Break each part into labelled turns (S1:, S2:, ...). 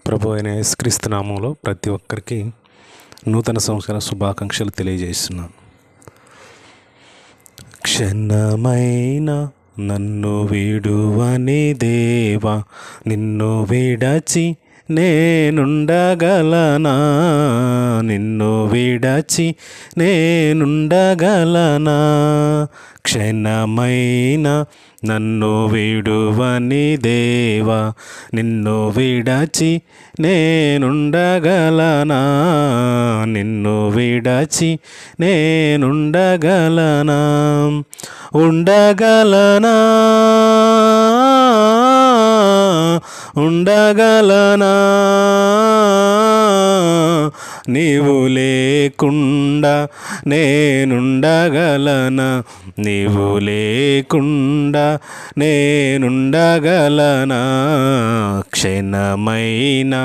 S1: ప్రభు అయిన యేసుక్రీస్తు నామంలో ప్రతి ఒక్కరికి నూతన సంవత్సర శుభాకాంక్షలు తెలియజేస్తున్నాను. క్షణమైన నన్ను విడువని దేవా, నిన్ను విడచి నేనుండగలనా? నిన్ను విడచి నేనుండగలనా? క్షణమైన నన్ను విడువని దేవా, నిన్ను విడచి నేనుండగలనా? నిన్ను విడచి నేనుండగలనా? ఉండగలనా? ఉండగలనా? నీవు లేకుండా నేనుండగలనా? నీవు లేకుండా నేనుండగలనా? క్షణమైన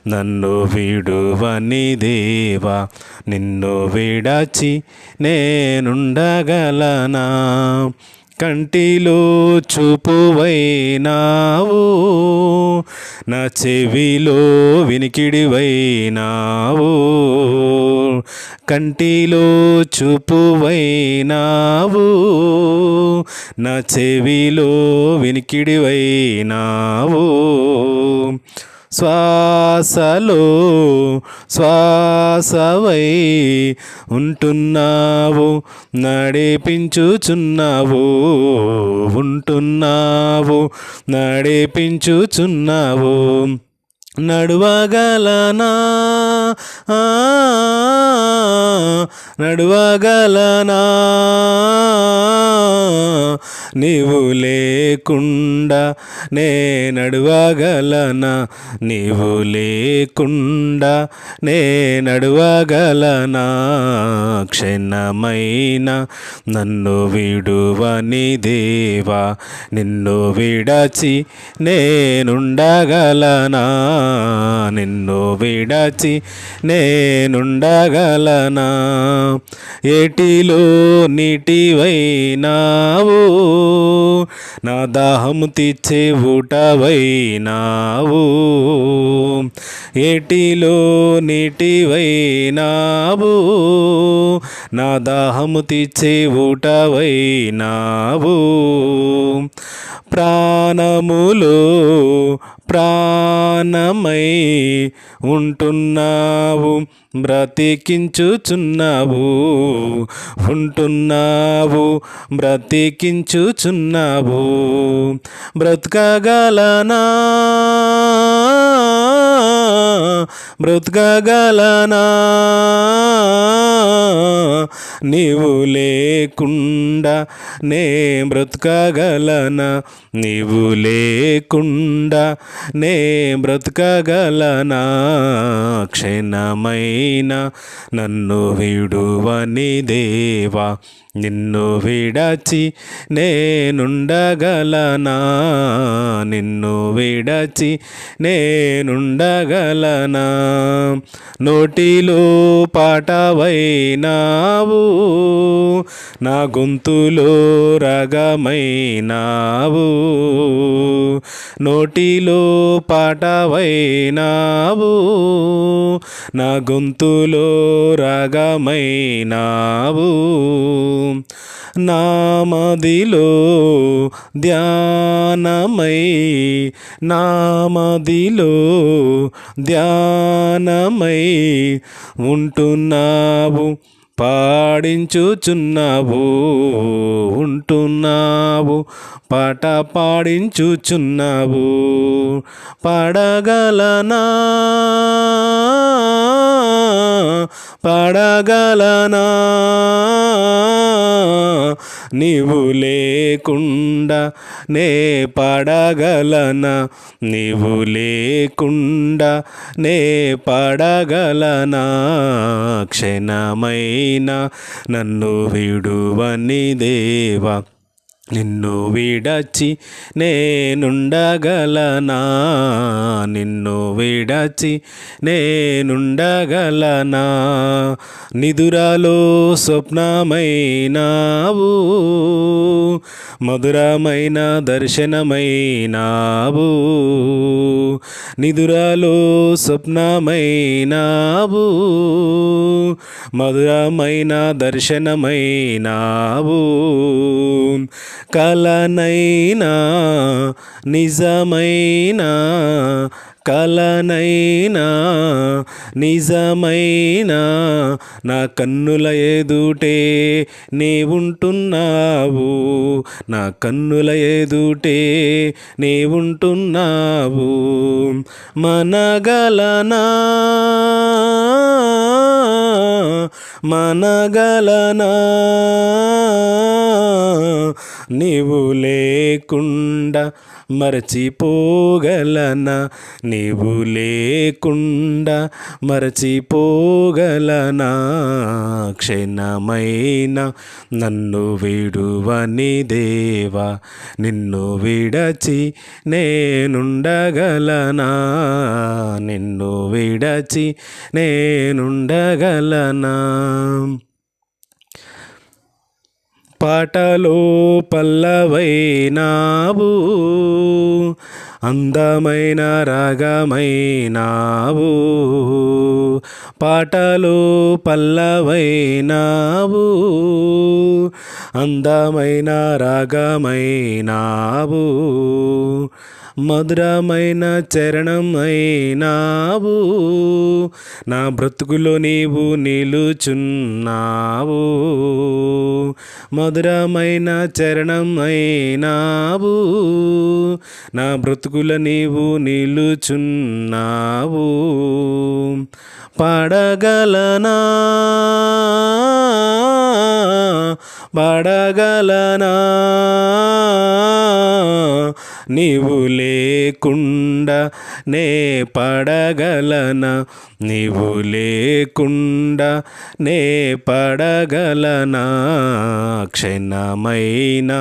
S1: నన్ను విడువని దేవా, నిన్ను విడచి నేనుండగలనా? కంటిలో చూపువైనావు, నా చెవిలో వినికిడివైనావు. కంటిలో చూపువైనావు, నా చెవిలో వినికిడివైనావు. శ్వాసలో శ్వాసవై ఉంటున్నావు, నడిపించుచున్నావు. ఉంటున్నావు, నడిపించుచున్నావు. నడువగలనా? నడువగలనా? నీవు లేకుండా నే నడువగలనా? నీవు లేకుండా నే నడువగలనా? క్షణమైన నన్ను విడువని దేవా, నిన్ను విడచి నేనుండగలనా? నిన్ను విడచి నేనుండగలనా? ఏటిలో నీటివైనావు, నా దాహము తీర్చే ఊటవైనావు. ఏటిలో నీటివైనావు, నా దాహము తీర్చే ఊటవైనావు. ప్రాణములో ప్రాణమై ఉంటున్నావు, బ్రతికించుచున్నావు. ఉంటున్నావు, బ్రతికించుచున్నావు. బ్రతకగలనా? బ్రతకగలనా? నీవు లేకుండా నే బ్రతకగలనా? నీవు లేకుండా నే బ్రతకగలనా? క్షణమైన నన్ను విడువని దేవా, నిన్ను విడచి నేనుండగలనా? నిన్ను విడచి నేనుండగలనా? నోటిలో పాటవైనావు, నా గొంతులో రాగమైనావు. నోటిలో పాటవైనావు, నా గొంతులో రాగమైనావు. నామదిలో ధ్యానమై, నామదిలో ధ్యానమై ఉంటున్నావు, పాడించుచున్నావు. ఉంటున్నావు, పాట పాడించుచున్నావు. పాడగలనా? పాడగలనా? నీవు లేకుండా నే పాడగలనా? నీవు లేకుండా నే పాడగలనా? క్షణమైన నన్ను విడువని దేవా, నిన్ను విడచి నేనుండగలనా? నిన్ను విడచి నేనుండగలనా? నిదురలో స్వప్నమైనావు, మధురమైన దర్శనమైనావు. నిదురాలో స్వప్నమైనావు, మధురమైన దర్శనమైనావు. కలనైనా నిజమైన, కలనైనా నిజమైన నా కన్నుల ఎదుటే నీవుంటున్నావు, నా కన్నుల ఎదుటే నీవుంటున్నావు. మనగలనా, మనగలనా నీవు లేకుండా మరచిపోగలనా, నీవు లేకుండా మరచిపోగలనా. క్షణమైన నన్ను విడువని దేవా, నిన్ను విడచి నేనుండగలనా, నిన్ను విడచి నేనుండగలనా. పాటలో పల్లవైనావు, అందమైన రాగమైనావు. పాటలో పల్లవైనావు, అందమైన రాగమైనావు. మధురమైన చరణం అయినావు, నా బ్రతుకులో నీవు నిలుచున్నావు. మధురమైన చరణం అయినావు, నా బ్రతుకులో నీవు నిలుచున్నావు. పాడగలనా, పాడగలనా నీవు లేకుండా నే పడగలనా, నీవు లేకుండా నే పడగలనా. క్షణమైన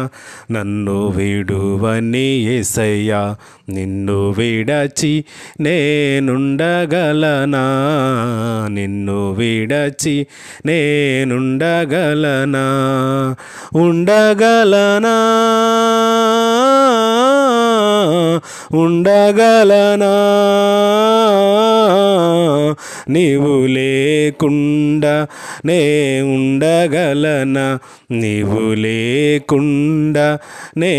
S1: నన్ను విడువని యేసయ్యా, నిన్ను విడచి నేనుండగలనా, నిన్ను విడచి నేనుండగలనా. ఉండగలనా, ఉండగలనా నీవు లేకుండా నే ఉండగలనా, నీవు లేకుండా నే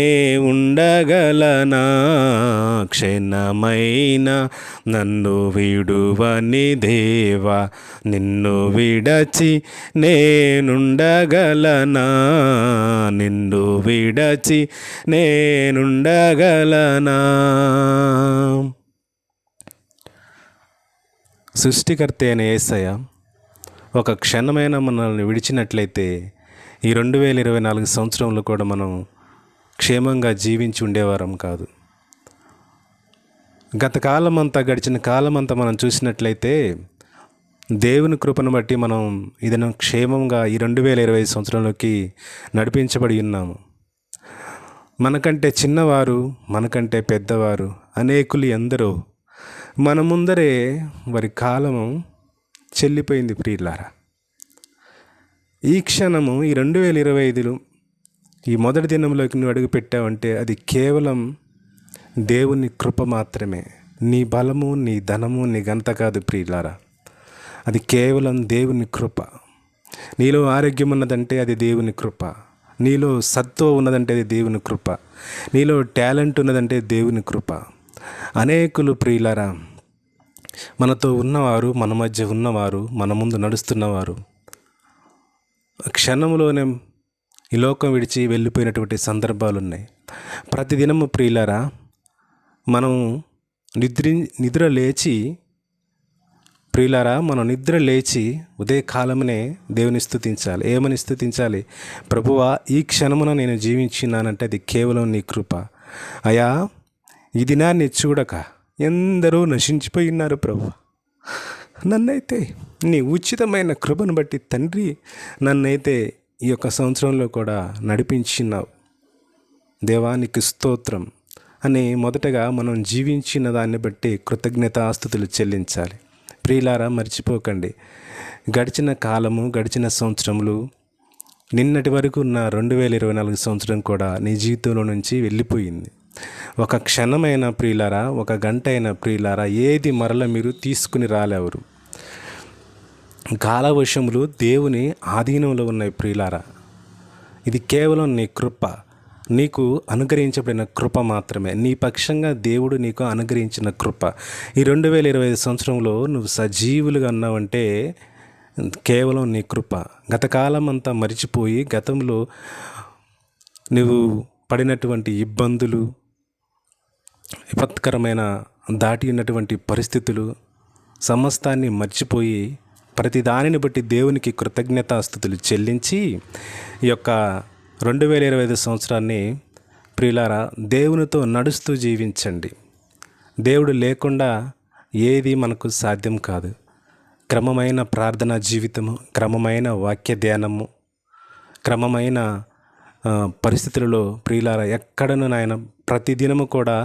S1: ఉండగలనా. క్షణమైన నన్ను విడువని దేవా, నిన్ను విడచి నేనుండగలనా, నిన్ను విడచి నేనుండగలనా. సృష్టికర్త అయిన యేసయ్య ఒక క్షణమైన మనల్ని విడిచినట్లయితే ఈ 2024 సంవత్సరంలో కూడా మనం క్షేమంగా జీవించి ఉండేవారం కాదు. గత కాలమంతా, గడిచిన కాలమంతా మనం చూసినట్లయితే దేవుని కృపను బట్టి మనం ఇదను క్షేమంగా ఈ 2020 సంవత్సరంలోకి నడిపించబడి ఉన్నాము. మనకంటే చిన్నవారు, మనకంటే పెద్దవారు అనేకులు ఎందరో మన ముందరే వారి కాలము చెల్లిపోయింది. ప్రియులారా, ఈ క్షణము ఈ 2025లో ఈ మొదటి దినంలోకి నువ్వు అడుగు పెట్టావంటే అది కేవలం దేవుని కృప మాత్రమే. నీ బలము, నీ ధనము, నీ ఘనత కాదు ప్రియులారా, అది కేవలం దేవుని కృప. నీలో ఆరోగ్యం ఉన్నదంటే అది దేవుని కృప, నీలో సత్వం ఉన్నదంటే అది దేవుని కృప, నీలో టాలెంట్ ఉన్నదంటే దేవుని కృప. అనేకులు ప్రియులారా, మనతో ఉన్నవారు, మన మధ్య ఉన్నవారు, మన ముందు నడుస్తున్నవారు క్షణంలోనే ఈ లోకం విడిచి వెళ్ళిపోయినటువంటి సందర్భాలు ఉన్నాయి. ప్రతిదినము ప్రియులారా, మనం నిద్ర లేచి ప్రియులారా, మనం నిద్ర లేచి ఉదయకాలమునే దేవుని స్తుతించాలి. ఏమని స్తుతించాలి? ప్రభువా, ఈ క్షణమున నేను జీవించినానంటే అది కేవలం నీ కృప. అయా, ఈ దినాన్ని చూడక ఎందరో నశించిపోయి ఉన్నారు ప్రభు. నన్నైతే నీ ఉచితమైన కృపను బట్టి తండ్రి, నన్నైతే ఈ యొక్క సంవత్సరంలో కూడా నడిపించినావు. దేవానికి స్తోత్రం అని మొదటగా మనం జీవించిన దాన్ని బట్టి కృతజ్ఞతాస్తుతులు చెల్లించాలి. ప్రియులారా, మర్చిపోకండి, గడిచిన కాలము, గడిచిన సంవత్సరములు, నిన్నటి వరకు ఉన్న 2024 సంవత్సరం కూడా నీ జీవితంలో నుంచి వెళ్ళిపోయింది. ఒక క్షణమైన ప్రియులారా, ఒక గంట అయిన ప్రియులారా, ఏది మరల మీరు తీసుకుని రాలేవరు. కాలవశములు దేవుని ఆధీనంలో ఉన్నాయి ప్రియులారా. ఇది కేవలం నీ కృప, నీకు అనుగ్రహించబడిన కృప మాత్రమే. నీ పక్షంగా దేవుడు నీకు అనుగ్రహించిన కృప. ఈ 2025 సంవత్సరంలో నువ్వు సజీవులుగా ఉన్నావంటే కేవలం నీ కృప. గతకాలం అంతా మరిచిపోయి, గతంలో నువ్వు పడినటువంటి ఇబ్బందులు, విపత్కరమైన దాటి ఉన్నటువంటి పరిస్థితులు సమస్తాన్ని మర్చిపోయి, ప్రతి దానిని బట్టి దేవునికి కృతజ్ఞతాస్తుతులు చెల్లించి ఈ యొక్క 2025 సంవత్సరాన్ని ప్రియులారా దేవునితో నడుస్తూ జీవించండి. దేవుడు లేకుండా ఏది మనకు సాధ్యం కాదు. క్రమమైన ప్రార్థనా జీవితము, క్రమమైన వాక్య ధ్యానము, క్రమమైన పరిస్థితులలో ప్రియులారా ఎక్కడను నాయన ప్రతిదినము కూడా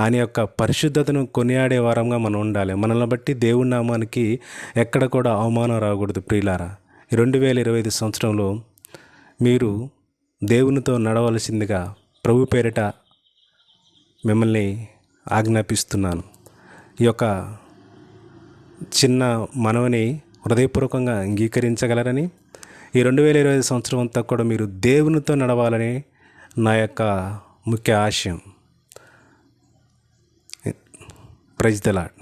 S1: ఆయన యొక్క పరిశుద్ధతను కొనియాడే వారంగా మనం ఉండాలి. మనల్ని బట్టి దేవుడి నామానికి ఎక్కడ కూడా అవమానం రాకూడదు ప్రియులారా. ఈ 2025 సంవత్సరంలో మీరు దేవునితో నడవలసిందిగా ప్రభు పేరిట మిమ్మల్ని ఆజ్ఞాపిస్తున్నాను. ఈ యొక్క చిన్న మనవిని హృదయపూర్వకంగా అంగీకరించగలరని, ఈ 2025 సంవత్సరం అంతా కూడా మీరు దేవునితో నడవాలని నా యొక్క ముఖ్య ఆశయం. Praise the lord.